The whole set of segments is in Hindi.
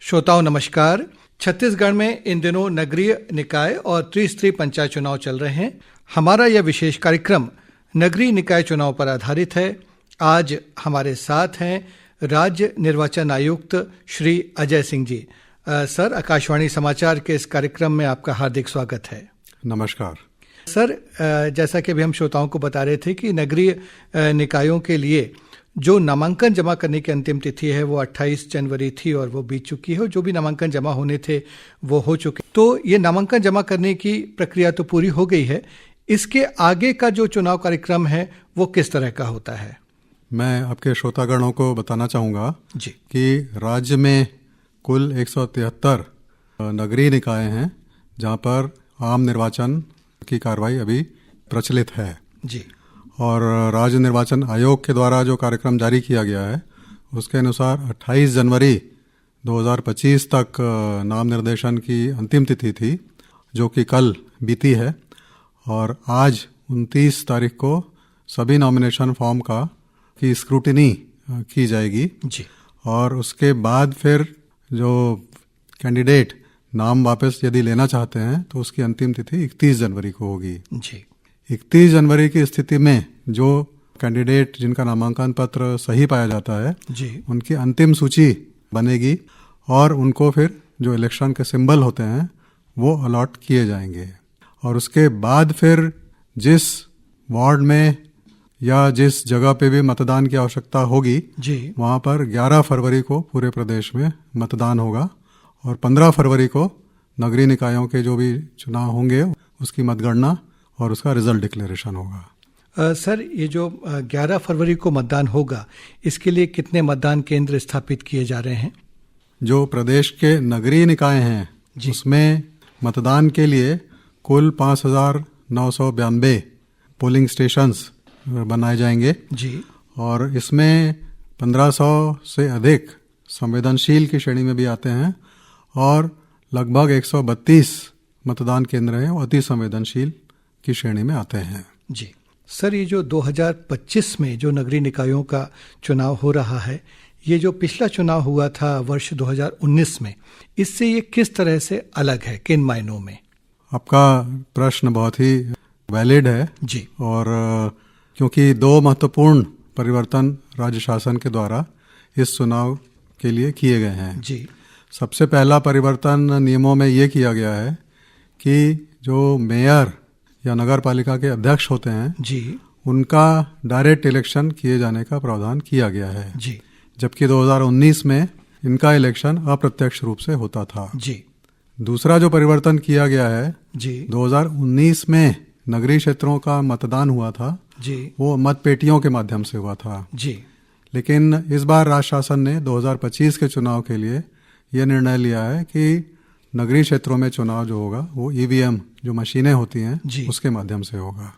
श्रोताओं नमस्कार। छत्तीसगढ़ में इन दिनों नगरीय निकाय और त्रिस्तरीय पंचायत चुनाव चल रहे हैं। हमारा यह विशेष कार्यक्रम नगरीय निकाय चुनाव पर आधारित है। आज हमारे साथ हैं राज्य निर्वाचन आयुक्त श्री अजय सिंह जी। सर, आकाशवाणी समाचार के इस कार्यक्रम में आपका हार्दिक स्वागत है। नमस्कार सर, जैसा कि अभी हम श्रोताओं को बता रहे थे कि नगरीय निकायों के लिए जो नामांकन जमा करने की अंतिम तिथि है वो 28 जनवरी थी और वो बीत चुकी है। जो भी नामांकन जमा होने थे वो हो चुके। तो ये नामांकन जमा करने की प्रक्रिया तो पूरी हो गई है। इसके आगे का जो चुनाव कार्यक्रम है वो किस तरह का होता है? मैं आपके श्रोतागणों को बताना चाहूँगा जी कि राज्य में कुल 173 नगरीय निकाय हैं जहाँ पर आम निर्वाचन की कार्रवाई अभी प्रचलित है जी। और राज्य निर्वाचन आयोग के द्वारा जो कार्यक्रम जारी किया गया है उसके अनुसार 28 जनवरी 2025 तक नाम निर्देशन की अंतिम तिथि थी, जो कि कल बीती है। और आज 29 तारीख को सभी नॉमिनेशन फॉर्म की स्क्रूटिनी की जाएगी जी। और उसके बाद फिर जो कैंडिडेट नाम वापस यदि लेना चाहते हैं तो उसकी अंतिम तिथि 31 जनवरी को होगी जी। 31 जनवरी की स्थिति में जो कैंडिडेट जिनका नामांकन पत्र सही पाया जाता है जी उनकी अंतिम सूची बनेगी और उनको फिर जो इलेक्शन के सिंबल होते हैं वो अलॉट किए जाएंगे। और उसके बाद फिर जिस वार्ड में या जिस जगह पे भी मतदान की आवश्यकता होगी जी वहाँ पर 11 फरवरी को पूरे प्रदेश में मतदान होगा और 15 फरवरी को नगरीय निकायों के जो भी चुनाव होंगे उसकी मतगणना और उसका रिजल्ट डिक्लेरेशन होगा। सर, ये जो 11 फरवरी को मतदान होगा इसके लिए कितने मतदान केंद्र स्थापित किए जा रहे हैं? जो प्रदेश के नगरीय निकाय हैं उसमें मतदान के लिए कुल 5,992 पोलिंग स्टेशंस बनाए जाएंगे जी। और इसमें 1,500 से अधिक संवेदनशील की श्रेणी में भी आते हैं और लगभग 132 मतदान केंद्र हैं वो अति संवेदनशील की श्रेणी में आते हैं जी। सर, ये जो 2025 में जो नगरीय निकायों का चुनाव हो रहा है, ये जो पिछला चुनाव हुआ था वर्ष 2019 में, इससे ये किस तरह से अलग है, किन मायनों में? आपका प्रश्न बहुत ही वैलिड है जी। और क्योंकि दो महत्वपूर्ण परिवर्तन राज्य शासन के द्वारा इस चुनाव के लिए किए गए हैं जी। सबसे पहला परिवर्तन नियमों में ये किया गया है कि जो मेयर या नगर पालिका के अध्यक्ष होते हैं जी उनका डायरेक्ट इलेक्शन किए जाने का प्रावधान किया गया है जी। जबकि 2019 में इनका इलेक्शन अप्रत्यक्ष रूप से होता था जी। दूसरा जो परिवर्तन किया गया है जी 2019 में नगरीय क्षेत्रों का मतदान हुआ था जी वो मतपेटियों के माध्यम से हुआ था जी। लेकिन इस बार राज्य शासन ने 2025 के चुनाव के लिए ये निर्णय लिया है कि नगरीय क्षेत्रों में चुनाव जो होगा वो ईवीएम जो मशीनें होती हैं उसके माध्यम से होगा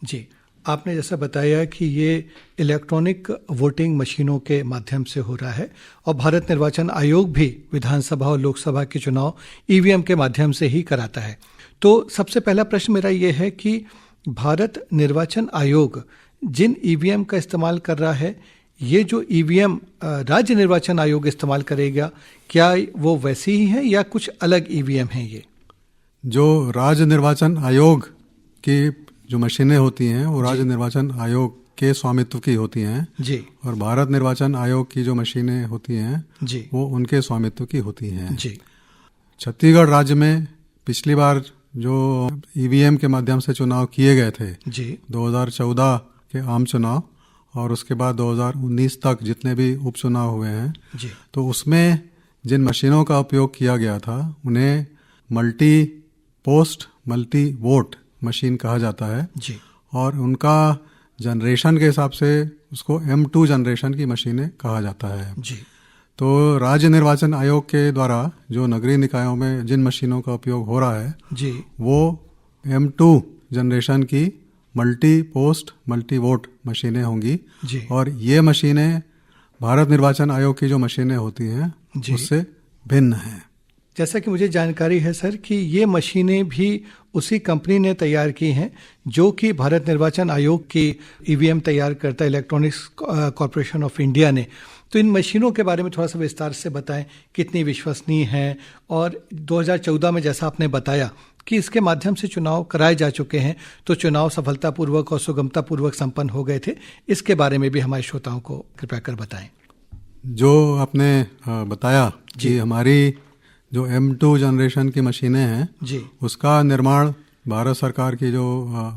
जी। आपने जैसा बताया कि ये इलेक्ट्रॉनिक वोटिंग मशीनों के माध्यम से हो रहा है और भारत निर्वाचन आयोग भी विधानसभा और लोकसभा के चुनाव ईवीएम के माध्यम से ही कराता है। तो सबसे पहला प्रश्न मेरा ये है कि भारत निर्वाचन आयोग जिन ईवीएम का इस्तेमाल कर रहा है, ये जो ईवीएम राज्य निर्वाचन आयोग इस्तेमाल करेगा, क्या वो वैसी ही है या कुछ अलग ईवीएम हैं? ये जो राज्य निर्वाचन आयोग की जो मशीनें होती हैं वो राज्य निर्वाचन आयोग के स्वामित्व की होती हैं जी और भारत निर्वाचन आयोग की जो मशीनें होती हैं जी वो उनके स्वामित्व की होती हैं जी। छत्तीसगढ़ राज्य में पिछली बार जो ईवीएम के माध्यम से चुनाव किए गए थे जी 2014 के आम चुनाव और उसके बाद 2019 तक जितने भी उपचुनाव हुए हैं जी तो उसमें जिन मशीनों का उपयोग किया गया था उन्हें multi post multi vote machine कहा जाता है जी। और उनका जनरेशन के हिसाब से उसको M2 जनरेशन की मशीनें कहा जाता है जी। तो राज्य निर्वाचन आयोग के द्वारा जो नगरीय निकायों में जिन मशीनों का उपयोग हो रहा है जी वो M2 जनरेशन की मल्टी पोस्ट मल्टी वोट मशीनें होंगी जी। और ये मशीनें भारत निर्वाचन आयोग की जो मशीनें होती हैं उससे भिन्न हैं। जैसा कि मुझे जानकारी है सर कि ये मशीनें भी उसी कंपनी ने तैयार की हैं जो कि भारत निर्वाचन आयोग की ईवीएम तैयार करता है, इलेक्ट्रॉनिक्स कॉरपोरेशन ऑफ इंडिया ने। तो इन मशीनों के बारे में थोड़ा सा विस्तार से बताएं, कितनी विश्वसनीय हैं, और 2014 में जैसा आपने बताया कि इसके माध्यम से चुनाव कराए जा चुके हैं, तो चुनाव सफलतापूर्वक और सुगमतापूर्वक संपन्न हो गए थे, इसके बारे में भी हमारे श्रोताओं को कृपया कर बताएं। जो आपने बताया कि हमारी जो M2 जनरेशन की मशीनें हैं जी, उसका निर्माण भारत सरकार की जो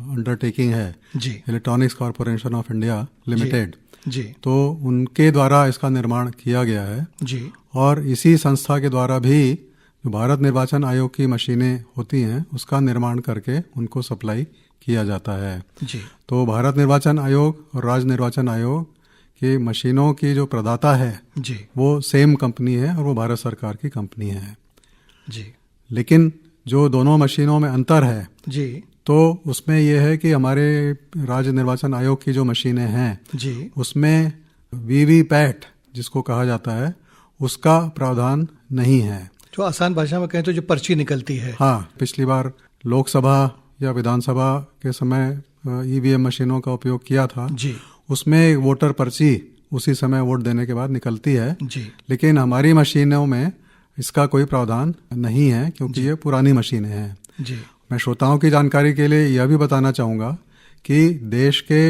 अंडरटेकिंग है जी, Electronics Corporation of India Limited जी, तो उनके द्वारा इसका निर्माण किया गया है जी, और इसी संस्था के द्वारा भी जो भारत निर्वाचन आयोग की मशीनें होती हैं उसका निर्माण करके उनको सप्लाई किया जाता है जी। तो भारत निर्वाचन आयोग और राज्य निर्वाचन आयोग की मशीनों की जो प्रदाता है जी, वो सेम कंपनी है और वो भारत सरकार की कंपनी है जी, लेकिन जो दोनों मशीनों में अंतर है जी, तो उसमें यह है कि हमारे राज्य निर्वाचन आयोग की जो मशीनें हैं जी, उसमें वीवीपैट जिसको कहा जाता है उसका प्रावधान नहीं है। जो आसान भाषा में कहें तो जो पर्ची निकलती है। हाँ, पिछली बार लोकसभा या विधानसभा के समय ईवीएम मशीनों का उपयोग किया था जी, उसमें वोटर पर्ची उसी समय वोट देने के बाद निकलती है जी, लेकिन हमारी मशीनों में इसका कोई प्रावधान नहीं है क्योंकि ये पुरानी मशीनें हैं। जी, मैं श्रोताओं की जानकारी के लिए यह भी बताना चाहूँगा कि देश के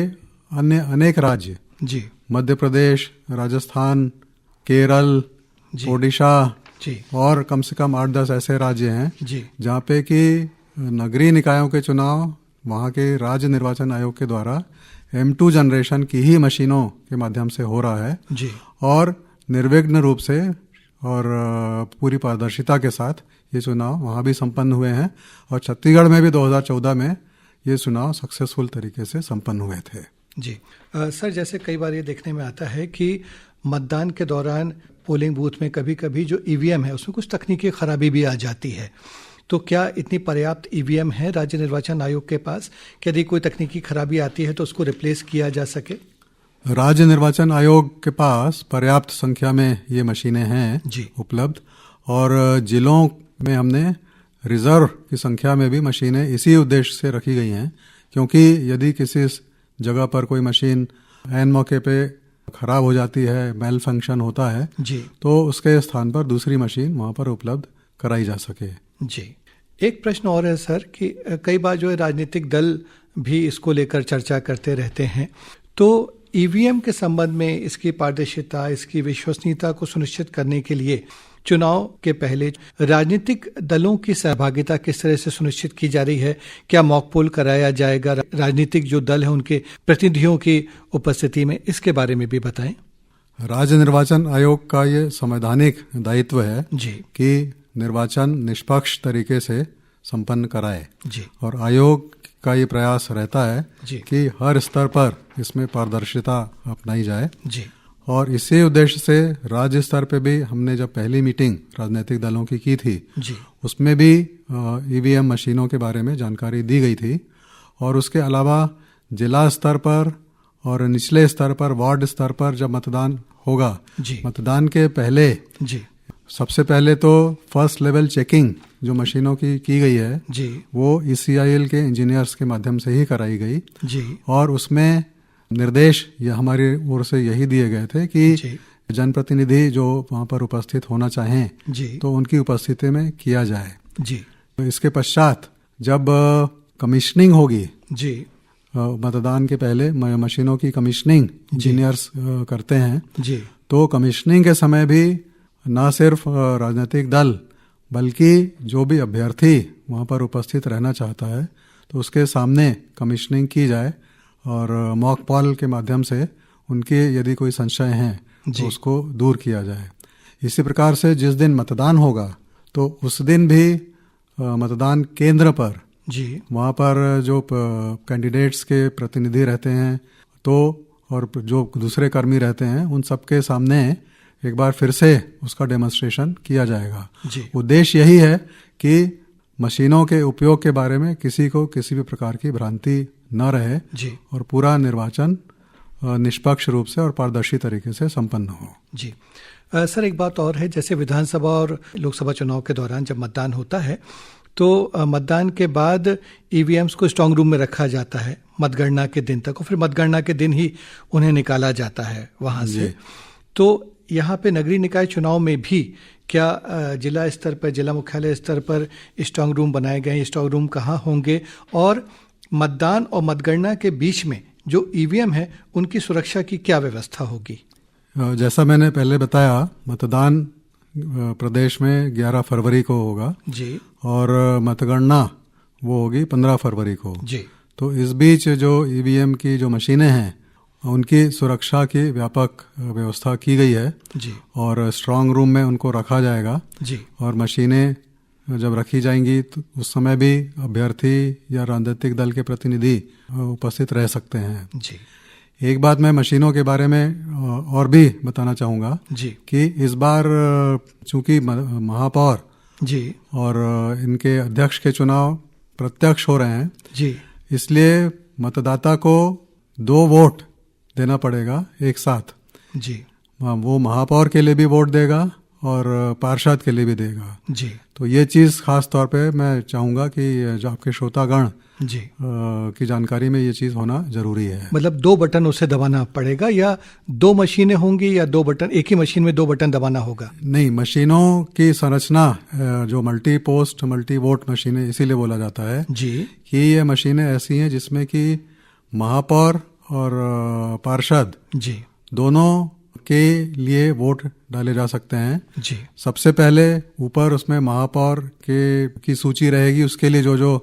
अन्य अनेक राज्य जी, मध्य प्रदेश, राजस्थान, केरल, ओडिशा जी, और कम से कम 8-10 ऐसे राज्य हैं जी, जहाँ पे कि नगरीय निकायों के चुनाव वहाँ के राज्य निर्वाचन आयोग के द्वारा M2 जनरेशन की ही मशीनों के माध्यम से हो रहा है जी, और निर्विघ्न रूप से और पूरी पारदर्शिता के साथ ये चुनाव वहाँ भी संपन्न हुए हैं और छत्तीसगढ़ में भी 2014 में ये चुनाव सक्सेसफुल तरीके से संपन्न हुए थे। जी। सर, जैसे कई बार ये देखने में आता है कि मतदान के दौरान पोलिंग बूथ में कभी कभी जो ईवीएम है उसमें कुछ तकनीकी खराबी भी आ जाती है, तो क्या इतनी पर्याप्त ईवीएम है राज्य निर्वाचन आयोग के पास कि यदि कोई तकनीकी खराबी आती है तो उसको रिप्लेस किया जा सके? राज्य निर्वाचन आयोग के पास पर्याप्त संख्या में ये मशीनें हैं जी, उपलब्ध और जिलों में हमने रिजर्व की संख्या में भी मशीनें इसी उद्देश्य से रखी गई हैं क्योंकि यदि किसी जगह पर कोई मशीन ऐन मौके पे खराब हो जाती है, मेल फंक्शन होता है जी, तो उसके स्थान पर दूसरी मशीन वहाँ पर उपलब्ध कराई जा सके। जी। एक प्रश्न और है सर कि कई बार जो है राजनीतिक दल भी इसको लेकर चर्चा करते रहते हैं, तो ईवीएम के संबंध में इसकी पारदर्शिता, इसकी विश्वसनीयता को सुनिश्चित करने के लिए चुनाव के पहले राजनीतिक दलों की सहभागिता किस तरह से सुनिश्चित की जा रही है? क्या मॉक पोल कराया जाएगा राजनीतिक जो दल है उनके प्रतिनिधियों की उपस्थिति में? इसके बारे में भी बताएं। राज्य निर्वाचन आयोग का ये संवैधानिक दायित्व है जी, कि निर्वाचन निष्पक्ष तरीके से संपन्न कराए जी, और आयोग का ये प्रयास रहता है जी, कि हर स्तर पर इसमें पारदर्शिता अपनाई जाए जी, और इसी उद्देश्य से राज्य स्तर पे भी हमने जब पहली मीटिंग राजनीतिक दलों की थी जी, उसमें भी ईवीएम मशीनों के बारे में जानकारी दी गई थी और उसके अलावा जिला स्तर पर और निचले स्तर पर, वार्ड स्तर पर जब मतदान होगा, जी, मतदान के पहले जी, सबसे पहले तो फर्स्ट लेवल चेकिंग जो मशीनों की गई है जी, वो ECIL के इंजीनियर्स के माध्यम से ही कराई गई जी, और उसमें निर्देश ये हमारी ओर से यही दिए गए थे कि जी, जनप्रतिनिधि जो वहाँ पर उपस्थित होना चाहें जी, तो उनकी उपस्थिति में किया जाए। जी, तो इसके पश्चात जब कमीशनिंग होगी, जी, मतदान के पहले मशीनों की कमीशनिंग इंजीनियर्स करते हैं, जी, तो कमीशनिंग के समय भी न सिर्फ राजनीतिक दल बल्कि जो भी अभ्यर्थी वहाँ पर उपस्थित रहना चाहता है तो उसके सामने कमीशनिंग की जाए और मॉक पोल के माध्यम से उनके यदि कोई संशय हैं तो उसको दूर किया जाए। इसी प्रकार से जिस दिन मतदान होगा तो उस दिन भी मतदान केंद्र पर जी, वहाँ पर जो कैंडिडेट्स के प्रतिनिधि रहते हैं तो और जो दूसरे कर्मी रहते हैं उन सबके सामने एक बार फिर से उसका डेमोन्स्ट्रेशन किया जाएगा। उद्देश्य यही है कि मशीनों के उपयोग के बारे में किसी को किसी भी प्रकार की भ्रांति न रहे और पूरा निर्वाचन निष्पक्ष रूप से और पारदर्शी तरीके से संपन्न हो। जी सर, एक बात और है, जैसे विधानसभा और लोकसभा चुनाव के दौरान जब मतदान होता है तो मतदान के बाद ईवीएम्स को स्ट्रांग रूम में रखा जाता है मतगणना के दिन तक, और फिर मतगणना के दिन ही उन्हें निकाला जाता है वहाँ से। तो यहाँ पे नगरीय निकाय चुनाव में भी क्या जिला स्तर पर, जिला मुख्यालय स्तर पर स्ट्रांग रूम बनाए गए हैं? स्ट्रांग रूम कहाँ होंगे? और मतदान और मतगणना के बीच में जो ईवीएम है उनकी सुरक्षा की क्या व्यवस्था होगी? जैसा मैंने पहले बताया, मतदान प्रदेश में 11 फरवरी को होगा जी, और मतगणना वो होगी 15 फरवरी को जी। तो इस बीच जो ईवीएम की जो मशीनें हैं उनकी सुरक्षा की व्यापक व्यवस्था की गई है जी, और स्ट्रांग रूम में उनको रखा जाएगा जी। और मशीनें जब रखी जाएंगी तो उस समय भी अभ्यर्थी या राजनीतिक दल के प्रतिनिधि उपस्थित रह सकते हैं जी। एक बात मैं मशीनों के बारे में और भी बताना चाहूँगा जी कि इस बार चूंकि महापौर जी और इनके अध्यक्ष के चुनाव प्रत्यक्ष हो रहे हैं जी, इसलिए मतदाता को 2 वोट देना पड़ेगा एक साथ जी। वो महापौर के लिए भी वोट देगा और पार्षद के लिए भी देगा जी। तो ये चीज़ खास तौर पे मैं चाहूँगा कि जो आपके श्रोतागण जी की जानकारी में ये चीज़ होना जरूरी है। मतलब 2 बटन उसे दबाना पड़ेगा या 2 मशीनें होंगी या 2 बटन, एक ही मशीन में 2 बटन दबाना होगा? नहीं, मशीनों की संरचना जो मल्टी पोस्ट मल्टी वोट मशीनें इसीलिए बोला जाता है जी कि ये मशीनें ऐसी हैं जिसमें कि महापौर और पार्षद जी दोनों के लिए वोट डाले जा सकते हैं जी। सबसे पहले ऊपर उसमें महापौर की सूची रहेगी, उसके लिए जो जो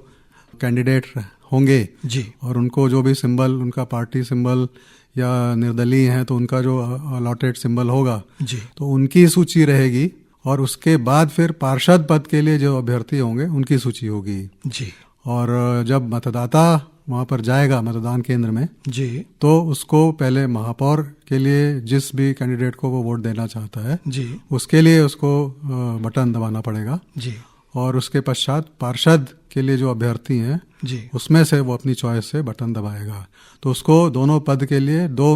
कैंडिडेट होंगे जी, और उनको जो भी सिंबल, उनका पार्टी सिंबल या निर्दलीय हैं तो उनका जो अलॉटेड सिंबल होगा जी, तो उनकी सूची रहेगी और उसके बाद फिर पार्षद पद के लिए जो अभ्यर्थी होंगे उनकी सूची होगी जी। और जब मतदाता वहाँ पर जाएगा मतदान केंद्र में जी, तो उसको पहले महापौर के लिए जिस भी कैंडिडेट को वो वोट देना चाहता है जी, उसके लिए उसको बटन दबाना पड़ेगा जी, और उसके पश्चात पार्षद के लिए जो अभ्यर्थी हैं जी, उसमें से वो अपनी चॉइस से बटन दबाएगा तो उसको दोनों पद के लिए 2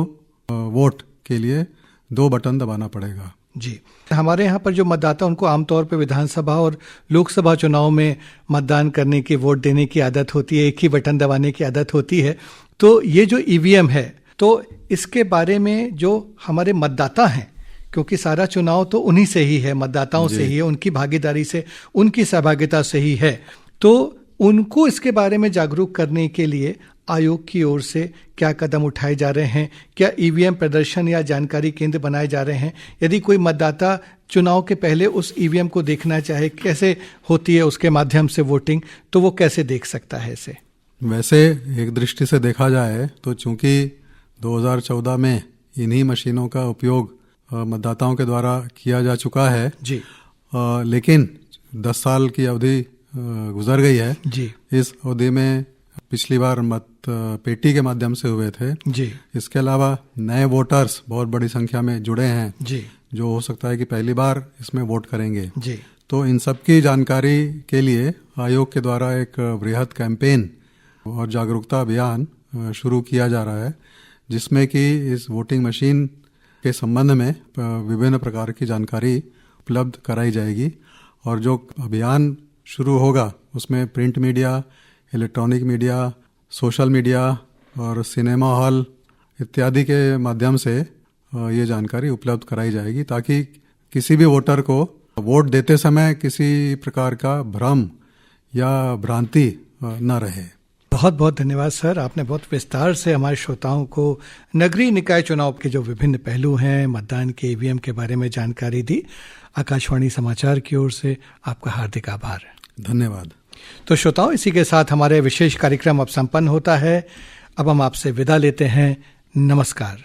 वोट के लिए 2 बटन दबाना पड़ेगा। जी। हमारे यहाँ पर जो मतदाता उनको आमतौर पर विधानसभा और लोकसभा चुनाव में मतदान करने की, वोट देने की आदत होती है, एक ही बटन दबाने की आदत होती है। तो ये जो ईवीएम है तो इसके बारे में जो हमारे मतदाता हैं, क्योंकि सारा चुनाव तो उन्हीं से ही है, मतदाताओं से ही है, उनकी भागीदारी से, उनकी सहभागिता से ही है, तो उनको इसके बारे में जागरूक करने के लिए आयोग की ओर से क्या कदम उठाए जा रहे हैं? क्या ईवीएम प्रदर्शन या जानकारी केंद्र बनाए जा रहे हैं? यदि कोई मतदाता चुनाव के पहले उस ईवीएम को देखना चाहे, कैसे होती है उसके माध्यम से वोटिंग, तो वो कैसे देख सकता है इसे? वैसे एक दृष्टि से देखा जाए तो चूंकि 2014 में इन्हीं मशीनों का उपयोग मतदाताओं के द्वारा किया जा चुका है जी, लेकिन 10 साल की अवधि गुजर गई है जी। इस अवधि में पिछली बार मत पेटी के माध्यम से हुए थे जी। इसके अलावा नए वोटर्स बहुत बड़ी संख्या में जुड़े हैं जी, जो हो सकता है कि पहली बार इसमें वोट करेंगे जी। तो इन सब की जानकारी के लिए आयोग के द्वारा एक वृहद कैंपेन और जागरूकता अभियान शुरू किया जा रहा है जिसमें कि इस वोटिंग मशीन के संबंध में विभिन्न प्रकार की जानकारी उपलब्ध कराई जाएगी और जो अभियान शुरू होगा उसमें print media, electronic media, social media और सिनेमा हॉल इत्यादि के माध्यम से ये जानकारी उपलब्ध कराई जाएगी ताकि किसी भी वोटर को वोट देते समय किसी प्रकार का भ्रम या भ्रांति न रहे। बहुत बहुत धन्यवाद सर, आपने बहुत विस्तार से हमारे श्रोताओं को नगरीय निकाय चुनाव के जो विभिन्न पहलू हैं, मतदान के ईवीएम के बारे में जानकारी दी। आकाशवाणी समाचार की ओर से आपका हार्दिक आभार। धन्यवाद। तो श्रोताओं, इसी के साथ हमारे विशेष कार्यक्रम अब संपन्न होता है। अब हम आपसे विदा लेते हैं। नमस्कार।